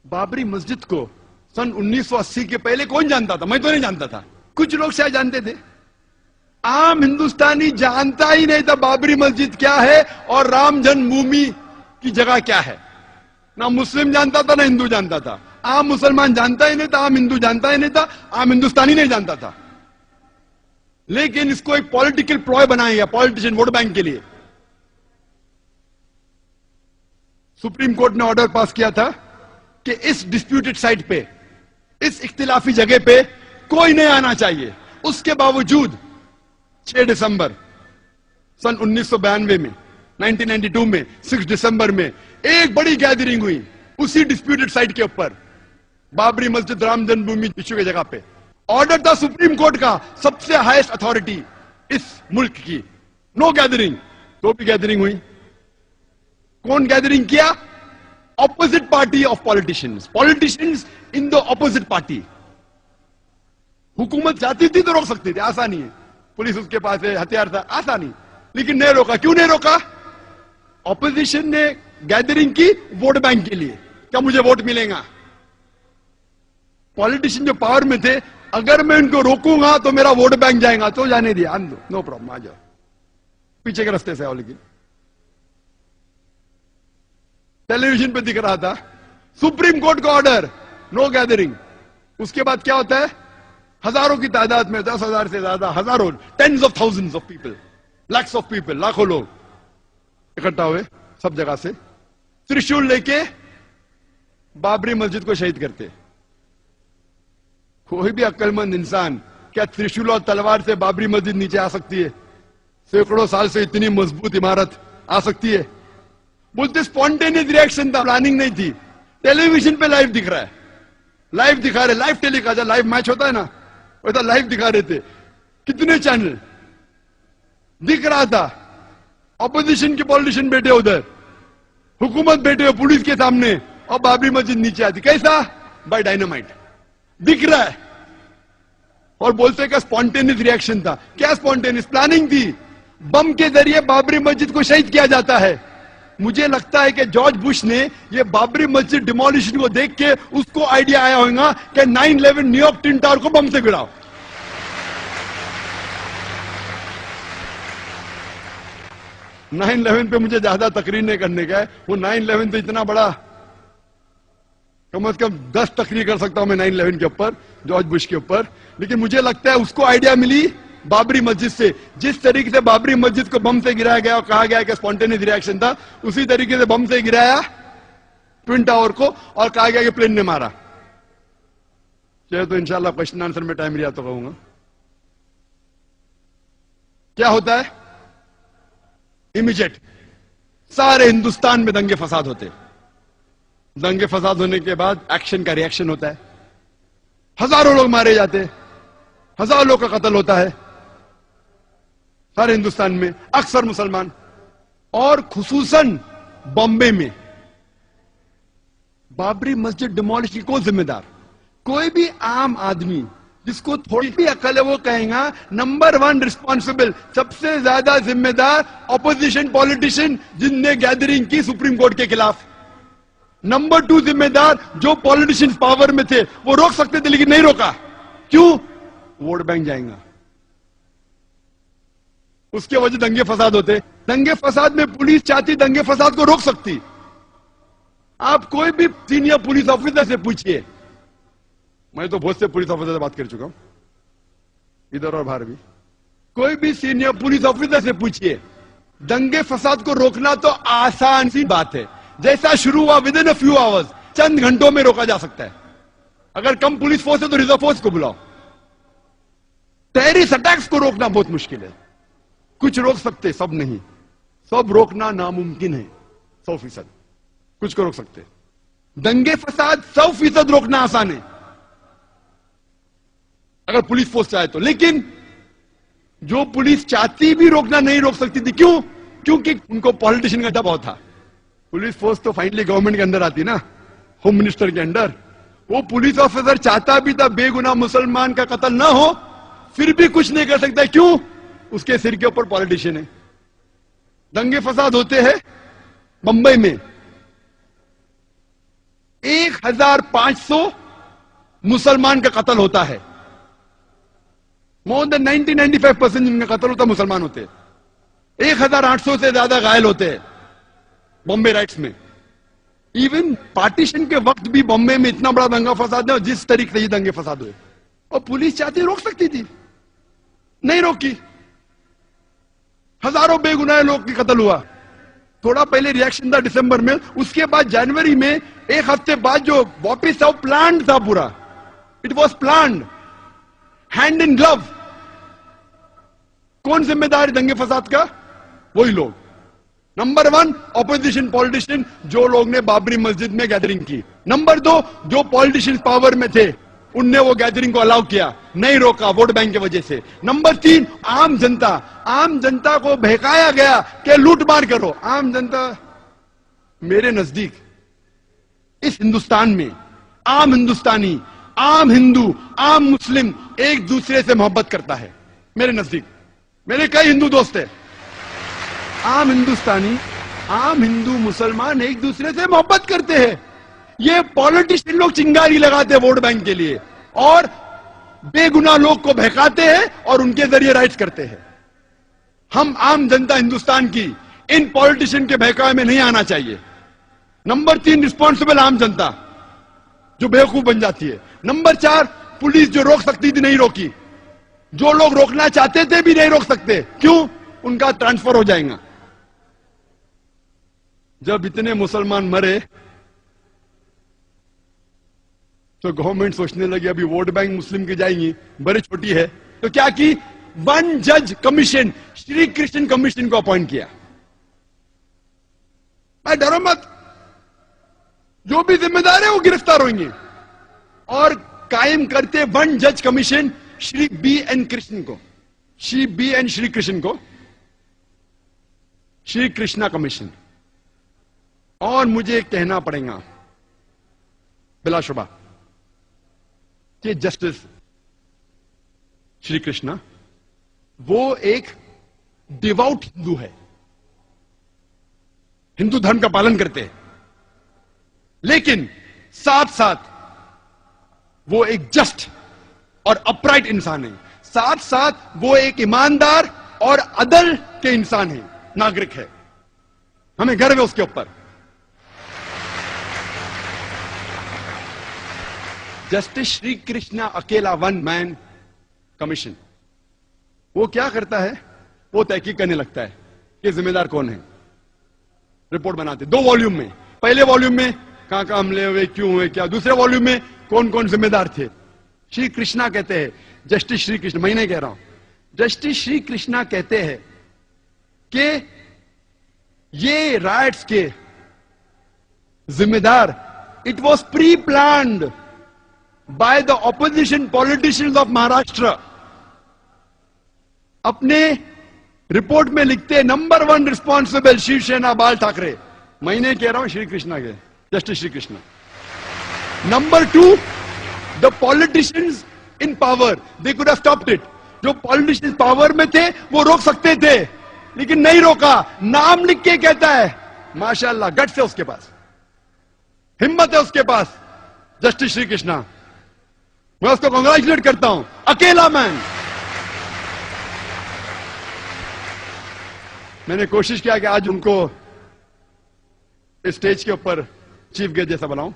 बाबरी मस्जिद को सन 1980 के पहले कौन जानता था? मैं तो नहीं जानता था, कुछ लोग शायद जानते थे। आम हिंदुस्तानी जानता ही नहीं था बाबरी मस्जिद क्या है और राम जन्मभूमि की जगह क्या है। ना मुस्लिम जानता था ना हिंदू जानता था। आम मुसलमान जानता ही नहीं था, आम हिंदू जानता ही नहीं था, आम हिंदुस्तानी नहीं जानता था। लेकिन इसको एक पॉलिटिकल प्लॉय बनाया गया, पॉलिटिशियन वोट बैंक के लिए। सुप्रीम कोर्ट ने ऑर्डर पास किया था कि इस डिस्प्यूटेड साइट पे, इस इख्तिलाफी जगह पे कोई नहीं आना चाहिए। उसके बावजूद 6 दिसंबर सन 1992 में, 1992 में 6 दिसंबर में एक बड़ी गैदरिंग हुई उसी डिस्प्यूटेड साइट के ऊपर, बाबरी मस्जिद राम जन्मभूमि इश्यू की जगह पे। ऑर्डर था सुप्रीम कोर्ट का, सबसे हाईएस्ट अथॉरिटी इस मुल्क की, नो गैदरिंग। तो भी गैदरिंग हुई। कौन गैदरिंग किया? Opposite party of politicians, politicians in the opposite party. हुकूमत चाहती थी तो रोक सकती थी, आसानी है, पुलिस उसके पास है, हथियार था, आसानी, लेकिन नहीं रोका। क्यों नहीं रोका? ऑपोजिशन ने गैदरिंग की वोट बैंक के लिए, क्या मुझे वोट मिलेगा। पॉलिटिशियन जो पावर में थे, अगर मैं इनको रोकूंगा तो मेरा वोट बैंक जाएगा, तो जाने दिया, आन दो, नो प्रॉब्लम, आ जाओ, पीछे के रास्ते से आओ। लेकिन टेलीविजन पे दिख रहा था सुप्रीम कोर्ट का ऑर्डर, नो गैदरिंग। उसके बाद क्या होता है? हजारों की तादाद में, 10,000 से ज्यादा, हजारों, tens of thousands of people, lakhs of people, लाखों लोग इकट्ठा हुए सब जगह से, त्रिशूल लेके बाबरी मस्जिद को शहीद करते। कोई भी अक्लमंद इंसान क्या त्रिशूल और तलवार से बाबरी मस्जिद नीचे आ सकती है? सैकड़ों साल से इतनी मजबूत इमारत आ सकती है? बोलते स्पॉन्टेनियस रिएक्शन था, प्लानिंग नहीं थी। टेलीविजन पे लाइव दिख रहा है, लाइव दिखा रहे, लाइव टेलीकास्ट, लाइव मैच होता है ना, वैसा लाइव दिखा रहे थे। कितने चैनल दिख रहा था। ऑपोजिशन के पॉलिटिशियन बैठे उधर, हुकूमत बैठे हुए पुलिस के सामने, और बाबरी मस्जिद नीचे आती। कैसा? बाय डायनामाइट, दिख रहा है। और बोलते का स्पॉन्टेनियस रिएक्शन था। क्या स्पॉन्टेनियस? प्लानिंग थी। बम के जरिए बाबरी मस्जिद को शहीद किया जाता है। मुझे लगता है कि जॉर्ज बुश ने ये बाबरी मस्जिद डिमोलिशन को देख के उसको आइडिया आया होगा कि 9/11 न्यूयॉर्क ट्विन टावर को बम से गिराओ। — 9/11 पे मुझे ज्यादा तकरीर नहीं करने का है, वो 9/11 तो इतना बड़ा, कम से कम 10 तकरीर कर सकता हूं मैं 9/11 के ऊपर, जॉर्ज बुश के ऊपर। लेकिन मुझे लगता है उसको आइडिया मिली बाबरी मस्जिद से। जिस तरीके से बाबरी मस्जिद को बम से गिराया गया और कहा गया कि स्पॉन्टेनियस रिएक्शन था, उसी तरीके से बम से गिराया ट्विन टावर को और कहा गया कि प्लेन ने मारा। चाहे तो इंशाल्लाह क्वेश्चन आंसर में टाइम लिया तो कहूंगा। क्या होता है? इमीडिएट सारे हिंदुस्तान में दंगे फसाद होते। दंगे फसाद होने के बाद एक्शन का रिएक्शन होता है, हजारों लोग मारे जाते, हजारों लोग का कत्ल होता है सारे हिंदुस्तान में, अक्सर मुसलमान। और खुसूसन बॉम्बे में बाबरी मस्जिद डिमोलिश की कौन जिम्मेदार? कोई भी आम आदमी जिसको थोड़ी भी अकल है वो कहेगा नंबर 1 रिस्पॉन्सिबल, सबसे ज्यादा जिम्मेदार ऑपोजिशन पॉलिटिशियन जिनने गैदरिंग की सुप्रीम कोर्ट के खिलाफ। नंबर 2 जिम्मेदार जो पॉलिटिशियंस पावर में थे, वो रोक सकते थे लेकिन नहीं रोका। क्यों? वोट बैंक जाएगा, उसके वजह दंगे फसाद होते। दंगे फसाद में पुलिस चाहती दंगे फसाद को रोक सकती। आप कोई भी सीनियर पुलिस ऑफिसर से पूछिए, मैं तो बहुत से पुलिस ऑफिसर से बात कर चुका हूं इधर और बाहर भी, कोई भी सीनियर पुलिस ऑफिसर से पूछिए, दंगे फसाद को रोकना तो आसान सी बात है। जैसा शुरू हुआ within a few hours, चंद घंटों में रोका जा सकता है। अगर कम पुलिस फोर्स है तो रिजर्व फोर्स को बुलाओ। टेररिस्ट अटैक्स को रोकना बहुत मुश्किल है। कुछ रोक सकते, सब नहीं। सब रोकना नामुमकिन है 100%। कुछ को रोक सकते। दंगे फसाद 100% रोकना आसान है अगर पुलिस फोर्स चाहे तो। लेकिन जो पुलिस चाहती भी रोकना नहीं रोक सकती थी। क्यों? क्योंकि उनको पॉलिटिशियन का दबाव था। पुलिस फोर्स तो फाइनली गवर्नमेंट के अंदर आती ना, होम मिनिस्टर के अंडर। वो पुलिस ऑफिसर चाहता भी था बेगुनाह मुसलमान का कत्ल ना हो, फिर भी कुछ नहीं कर सकता। क्यों? उसके सिर के ऊपर पॉलिटिशियन है। दंगे फसाद होते हैं बंबई में, एक 1500 मुसलमान का कत्ल होता है। मोर देन 90-95% जिनका कत्ल होता है मुसलमान होते हैं। 1800 से ज्यादा घायल होते हैं बॉम्बे राइट्स में। इवन पार्टीशन के वक्त भी बॉम्बे में इतना बड़ा दंगा फसाद है, और जिस तरीके से ये दंगे फसाद हुए, और पुलिस चाहती रोक सकती थी, नहीं रोकी। हजारों बेगुनाह लोग की कत्ल हुआ। थोड़ा पहले रिएक्शन था दिसंबर में, उसके बाद जनवरी में, एक हफ्ते बाद जो वापिस था, प्लान था पूरा। It was plan, hand in glove. कौन जिम्मेदार है दंगे फसाद का? वही लोग। नंबर 1 ऑपोजिशन पॉलिटिशियन, जो लोग ने बाबरी मस्जिद में गैदरिंग की। नंबर 2 जो पॉलिटिशियंस पावर में थे, उनने वो गैदरिंग को अलाउ किया, नहीं रोका वोट बैंक की वजह से। नंबर 3 आम जनता। आम जनता को बहकाया गया कि लूट मार करो। आम जनता, मेरे नजदीक इस हिंदुस्तान में आम हिंदुस्तानी, आम हिंदू, आम मुस्लिम एक दूसरे से मोहब्बत करता है। मेरे नजदीक, मेरे कई हिंदू दोस्त हैं। आम हिंदुस्तानी, आम हिंदू, मुसलमान एक दूसरे से मोहब्बत करते हैं। ये पॉलिटिशियन लोग चिंगारी लगाते हैं वोट बैंक के लिए, और बेगुनाह लोग को बहकाते हैं और उनके जरिए राइट्स करते हैं। हम आम जनता हिंदुस्तान की इन पॉलिटिशियन के बहकावे में नहीं आना चाहिए। नंबर 3 रिस्पॉन्सिबल आम जनता, जो बेवकूफ बन जाती है। नंबर 4 पुलिस, जो रोक सकती थी नहीं रोकी। जो लोग रोकना चाहते थे भी नहीं रोक सकते। क्यों? उनका ट्रांसफर हो जाएगा। जब इतने मुसलमान मरे तो गवर्नमेंट सोचने लगी अभी वोट बैंक मुस्लिम की जाएंगी, बड़ी छोटी है, तो क्या की? 1 जज कमीशन, श्री कृष्ण कमीशन को अपॉइंट किया। भाई डरो मत, जो भी जिम्मेदार है वो गिरफ्तार होंगे। और कायम करते 1 जज कमीशन श्री B.N. कृष्ण को, श्री B.N. श्री कृष्ण को श्री कृष्णा कमीशन। और मुझे कहना पड़ेगा बिलाशुबा कि जस्टिस श्री कृष्णा वो एक डिवाउट हिंदू है, हिंदू धर्म का पालन करते हैं, लेकिन साथ साथ वो एक जस्ट और अपराइट इंसान है। साथ साथ वो एक ईमानदार और अदल के इंसान है, नागरिक है। हमें गर्व है उसके ऊपर। जस्टिस श्री कृष्णा अकेला 1 मैन कमीशन, वो क्या करता है? वो तहकीक करने लगता है कि जिम्मेदार कौन है। रिपोर्ट बनाते 2 वॉल्यूम में। पहले वॉल्यूम में कहां हमले हुए, क्यों हुए, क्या। दूसरे वॉल्यूम में कौन कौन जिम्मेदार थे। श्री कृष्णा कहते हैं, जस्टिस श्री कृष्ण, मैं नहीं कह रहा हूं, जस्टिस श्री कृष्णा कहते हैं कि ये राइट्स के जिम्मेदार, it was pre planned by the opposition politicians of Maharashtra. अपने रिपोर्ट में लिखते नंबर 1 रिस्पॉन्सिबल शिवसेना बाल ठाकरे। मैं नहीं कह रहा हूं, श्री कृष्णा के, justice Shri Krishna. Number 2 the politicians in power, they could have stopped it. जो पॉलिटिशियंस पावर में थे वो रोक सकते थे, लेकिन नहीं रोका। नाम लिख के कहता है, माशाअल्लाह, गट्स है उसके पास, हिम्मत है उसके पास, जस्टिस श्री कृष्णा। मैं उसको कांग्रेचुलेट करता हूं, अकेला मैन। मैंने कोशिश किया कि आज उनको स्टेज के ऊपर चीफ गेस्ट जैसा बनाऊं,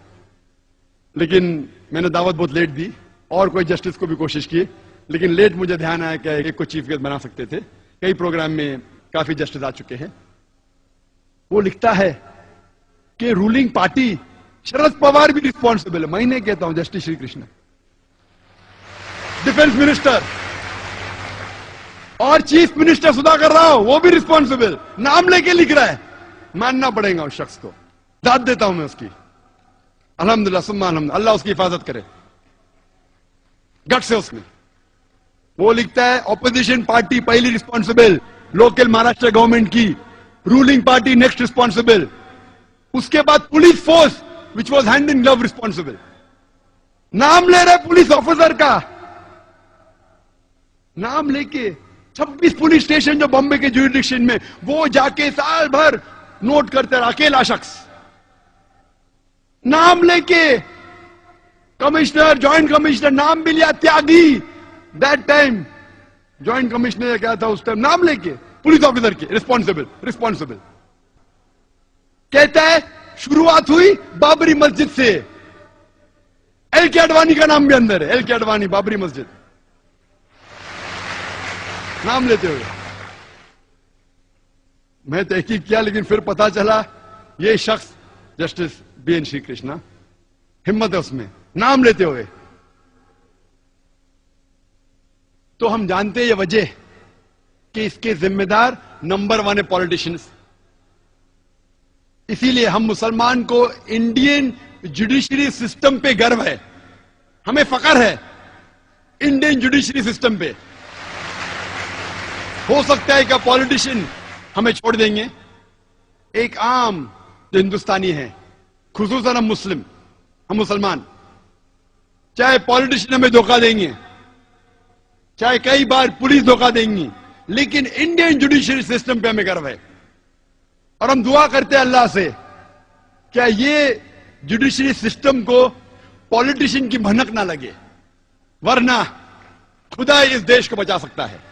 लेकिन मैंने दावत बहुत लेट दी, और कोई जस्टिस को भी कोशिश की, लेकिन लेट मुझे ध्यान आया कि एक को चीफ गेस्ट बना सकते थे। कई प्रोग्राम में काफी जस्टिस आ चुके हैं। वो लिखता है कि रूलिंग पार्टी, शरद पवार भी रिस्पॉन्सिबल है। मैं नहीं कहता हूं, justice Shri Krishna, defence minister और चीफ मिनिस्टर सुधाकर राव, वो भी रिस्पॉन्सिबल, नाम लेके लिख रहा है। मानना पड़ेगा उस शख्स को, दाद देता हूं मैं उसकी। अल्हम्दुलिल्लाह सुम्मा अल्हम्दुलिल्लाह, अल्लाह उसकी हिफाजत करे, गट से उसमें। वो लिखता है ऑपोजिशन पार्टी पहली रिस्पॉन्सिबल, लोकल महाराष्ट्र गवर्नमेंट की, रूलिंग पार्टी नेक्स्ट रिस्पॉन्सिबल, उसके बाद police force which was hand in glove responsible. नाम ले रहे पुलिस ऑफिसर का, नाम लेके 26 पुलिस स्टेशन जो बॉम्बे के ज्यूरिडिक्शन में, वो जाके साल भर नोट करते रहा, अकेला शख्स नाम लेके कमिश्नर, ज्वाइंट कमिश्नर, नाम भी लिया, त्यागी। दैट टाइम ज्वाइंट कमिश्नर क्या था उस टाइम, नाम लेके, पुलिस ऑफिसर के, रिस्पॉन्सिबल कहता है शुरुआत हुई बाबरी मस्जिद से। एल के अडवाणी का नाम भी अंदर है, एल के अडवाणी, बाबरी मस्जिद नाम लेते हुए। मैं तहकीक किया, लेकिन फिर पता चला ये शख्स जस्टिस बीएन श्री कृष्णा, हिम्मत है उसमें नाम लेते हुए। तो हम जानते हैं ये वजह कि इसके जिम्मेदार नंबर 1 है पॉलिटिशियंस। इसीलिए हम मुसलमान को इंडियन जुडिशरी सिस्टम पे गर्व है, हमें फख्र है इंडियन जुडिशरी सिस्टम पे। हो सकता है कि पॉलिटिशियन हमें छोड़ देंगे, एक आम जो हिंदुस्तानी है, खुसूसन हम मुसलमान, चाहे पॉलिटिशियन हमें धोखा देंगे, चाहे कई बार पुलिस धोखा देंगी, लेकिन इंडियन जुडिशरी सिस्टम पे हमें गर्व है। और हम दुआ करते हैं अल्लाह से, क्या ये जुडिशरी सिस्टम को पॉलिटिशियन की भनक ना लगे, वरना खुदा इस देश को बचा सकता है।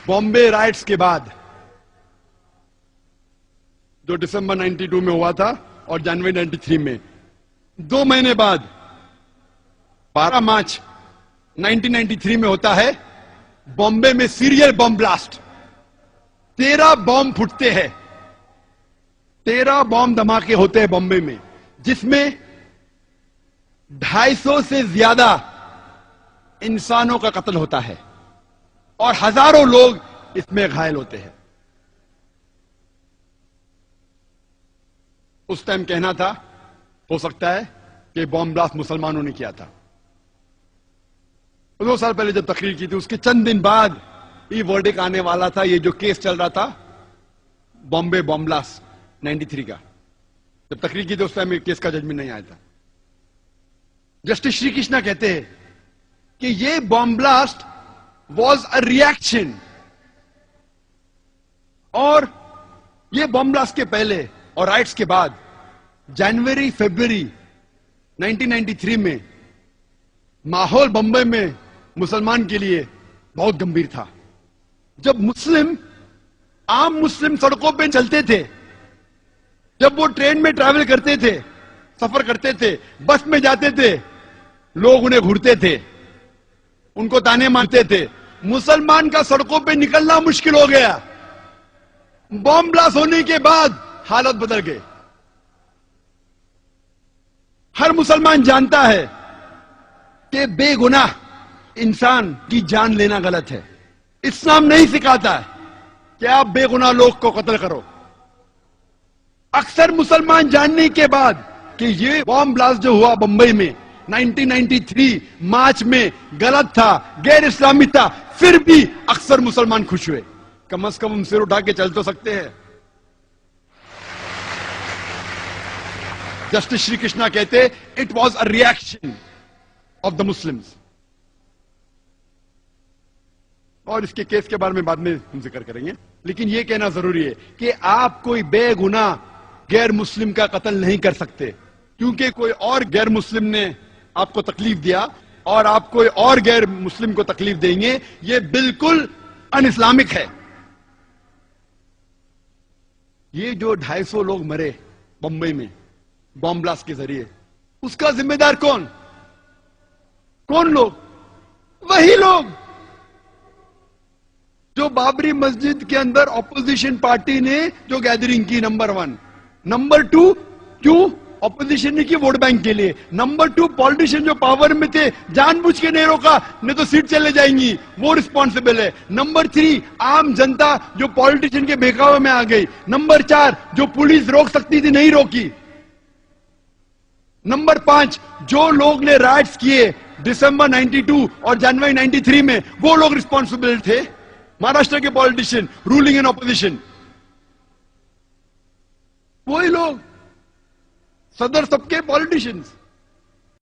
बॉम्बे राइट्स के बाद जो दिसंबर 92 में हुआ था और जनवरी 93 में, 2 महीने बाद 12 मार्च 1993 में होता है बॉम्बे में सीरियल बॉम्ब ब्लास्ट। 13 बॉम्ब फूटते हैं, 13 बॉम्ब धमाके होते हैं बॉम्बे में, जिसमें 250 से ज्यादा इंसानों का कत्ल होता है और हजारों लोग इसमें घायल होते हैं। उस टाइम कहना था, हो सकता है कि बॉम्ब ब्लास्ट मुसलमानों ने किया था। 2 साल पहले जब तकरीर की थी, उसके चंद दिन बाद ये वर्डिक आने वाला था। ये जो केस चल रहा था बॉम्बे बॉम्ब ब्लास्ट 93 का, जब तकरीर की थी उस टाइम केस का जजमेंट नहीं आया था। जस्टिस श्री कृष्णा कहते हैं कि ये bomb blast was a reaction, और ये बॉम्ब ब्लास्ट के पहले और राइट्स के बाद जनवरी फरवरी 1993 में माहौल बंबई में मुसलमान के लिए बहुत गंभीर था। जब आम मुस्लिम सड़कों पे चलते थे, जब वो ट्रेन में ट्रैवल करते थे, सफर करते थे, बस में जाते थे, लोग उन्हें घूरते थे, उनको ताने मारते थे। मुसलमान का सड़कों पे निकलना मुश्किल हो गया। बॉम्ब ब्लास्ट होने के बाद हालत बदल गई। हर मुसलमान जानता है कि बेगुनाह इंसान की जान लेना गलत है। इस्लाम नहीं सिखाता है कि आप बेगुनाह लोग को कत्ल करो। अक्सर मुसलमान जानने के बाद कि ये बॉम्ब ब्लास्ट जो हुआ बंबई में 1993 मार्च में गलत था, गैर इस्लामी था, फिर भी अक्सर मुसलमान खुश हुए। कम से कम हम सिर उठा के चल तो सकते हैं। जस्टिस श्री कृष्णा कहते it was a reaction of the Muslims. और इसके केस के बारे में बाद में हम जिक्र करेंगे, लेकिन यह कहना जरूरी है कि आप कोई बेगुनाह गैर मुस्लिम का कत्ल नहीं कर सकते, क्योंकि कोई और गैर मुस्लिम ने आपको तकलीफ दिया और आप कोई और गैर मुस्लिम को तकलीफ देंगे, यह बिल्कुल अन इस्लामिक है। ये जो 250 लोग मरे बंबई में बॉम्ब ब्लास्ट के जरिए, उसका जिम्मेदार कौन लोग? वही लोग जो बाबरी मस्जिद के अंदर ऑपोजिशन पार्टी ने जो गैदरिंग की, नंबर 1। नंबर 2, क्यों ऑपोजिशन ने की? वोट बैंक के लिए। नंबर 2, पॉलिटिशियन जो पावर में थे जानबूझ के नहीं रोका, नहीं तो सीट चले जाएंगी, वो रिस्पॉन्सिबल है। नंबर 3, आम जनता जो पॉलिटिशियन के बहकावे में आ गई। नंबर 4, जो पुलिस रोक सकती थी नहीं रोकी। नंबर 5, जो लोग ने राइट्स किए दिसंबर 92 और जनवरी 93 में, वो लोग रिस्पॉन्सिबल थे। महाराष्ट्र के पॉलिटिशियन, रूलिंग एंड ऑपोजिशन, वही लोग, सदर सबके पॉलिटिशियंस।